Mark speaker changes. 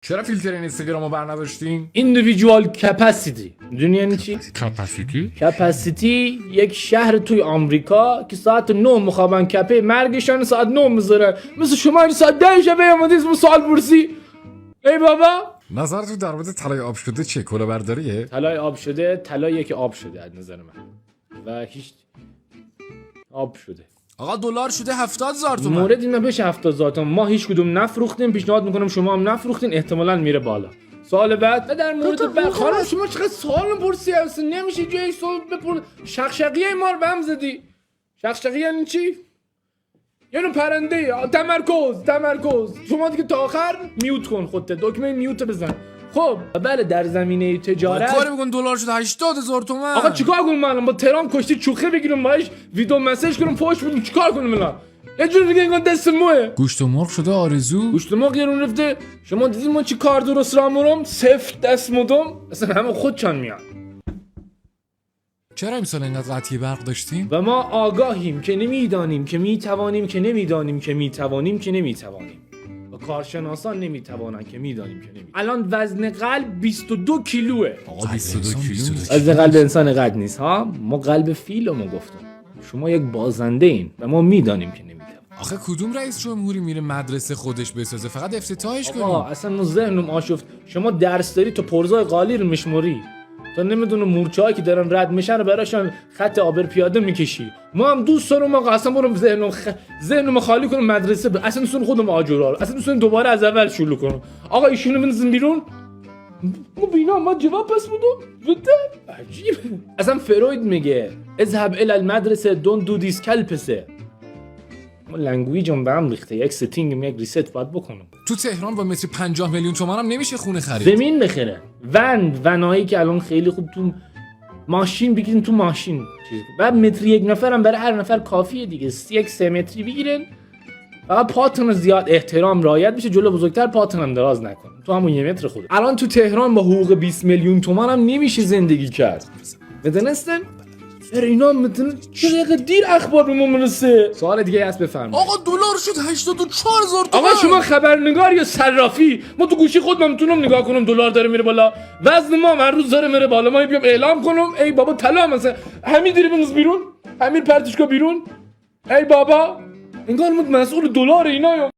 Speaker 1: چرا فیلتر اینستاگرامو برنداشتین؟
Speaker 2: individual capacity میدونی چی؟
Speaker 1: کپاسیتی؟
Speaker 2: کپاسیتی یک شهر توی آمریکا که ساعت 9 مخابن کپه مرگشان ساعت 9 میذاره مثل شما این ساعت 10 شبه اومدی اسم سوال پرسی ای بابا
Speaker 1: نظر تو در مورد طلای آب شده چه؟ کلاهبرداریه؟
Speaker 2: طلای آب شده طلاییه که آب شده از نظر من و هیچ آب شده
Speaker 3: آقا دلار شده 70,000 تومان.
Speaker 2: مورد اینا بشه 70,000 تومان ما هیچ کدوم نفروختیم پیشنهاد میکنم شما هم نفروختین احتمالاً میره بالا سوال بعد نه در مورد بعد خانم شما چقدر سوال پرسی اصلا نمیشه جای سوال بپرس شقشقیه ما رو بهم زدی شقشقی یعنی چی یعنی پرنده تمرکز شما دیگه تا آخر میوت کن خودت دکمه میوت بزن خب بله در زمینه تجارت
Speaker 3: کاری میکن دلار شده 80,000 تومان.
Speaker 2: آقا چیکار کنم الان با ترامپ کشتی چوخه بگیرم باش ویدیو مسیج کنم فوش بدم چیکار کنم الان یه جور دیگه انگار دست موه
Speaker 3: گوشت مرغ شده آرزو.
Speaker 2: گوشت مرغ گرون رفته شما دیدین ما چی کار درست را مرم سفت دست مدم اصلا همه خودشان میان
Speaker 3: چرا امسال اینقدر قطعی برق داشتیم؟
Speaker 2: و ما آگاهیم که نمیدانیم که میتوانیم که نمیدانیم که میتوانیم که نمیتوانیم و کارشناسان نمیتوانند که میدانیم که نمیتوانیم الان وزن قلب 22 کیلوه
Speaker 3: آقا 22 کیلو.
Speaker 2: وزن قلب انسان قد نیست ها ما قلب فیلمو گفتم شما یک بازنده این و ما میدانیم که نمیتوانیم
Speaker 3: آخه کدوم رئیس جمهوری میره مدرسه خودش بسازه فقط افتتاحش
Speaker 2: آقا
Speaker 3: کنیم.
Speaker 2: اصلا ما ذهنم آشفت شما درس داری تو پرزای قالی رو میشموری تا نمیدونه مورچه‌ای که دارن رد میشن رو براشون خط آبر پیاده میکشی ما هم دوست دارم آقا اصلا برم ذهنم خالی کنم مدرسه اصلا دوستون خودم آجورا رو اصلا دوستون دوباره از اول شروع کنم آقا ایشونو بنزن بیرون ما بینا ما جواب پس بودم عجیب اصلا فروید میگه اذهب الى المدرسه don't do this کلپسه ما لنگویجم به هم ریخته یک ستینگ یک ریست باید بکنم
Speaker 3: تو تهران با متر 50 میلیون تومان هم نمیشه خونه خرید.
Speaker 2: زمین بخره ونایی که الان خیلی خوب تو ماشین بگیرین تو ماشین بعد متر یک نفرم برای هر نفر کافیه دیگه یک 3 متری بگیرین فقط پاتون زیاد احترام رعایت بشه جلو بزرگتر پاتون هم دراز نکن تو همون 1 متر خود الان تو تهران با حقوق 20 میلیون تومان هم نمیشه زندگی کرد بدونستن اینا مثلا چقدر دیر اخبار به ما میرسه سوال دیگه هست بفرمایید
Speaker 3: آقا دلار شد 84,000 تومان.
Speaker 2: آقا شما خبرنگار یا صرافی ما تو گوشی خودم میتونم نگاه کنم دلار داره میره بالا وزن ما هر روز داره میره بالا ما بیام اعلام کنم ای بابا طلا مثلا همین دیره بنز بیرون همین پرتش کو بیرون ای بابا انگار مسئول دلار اینا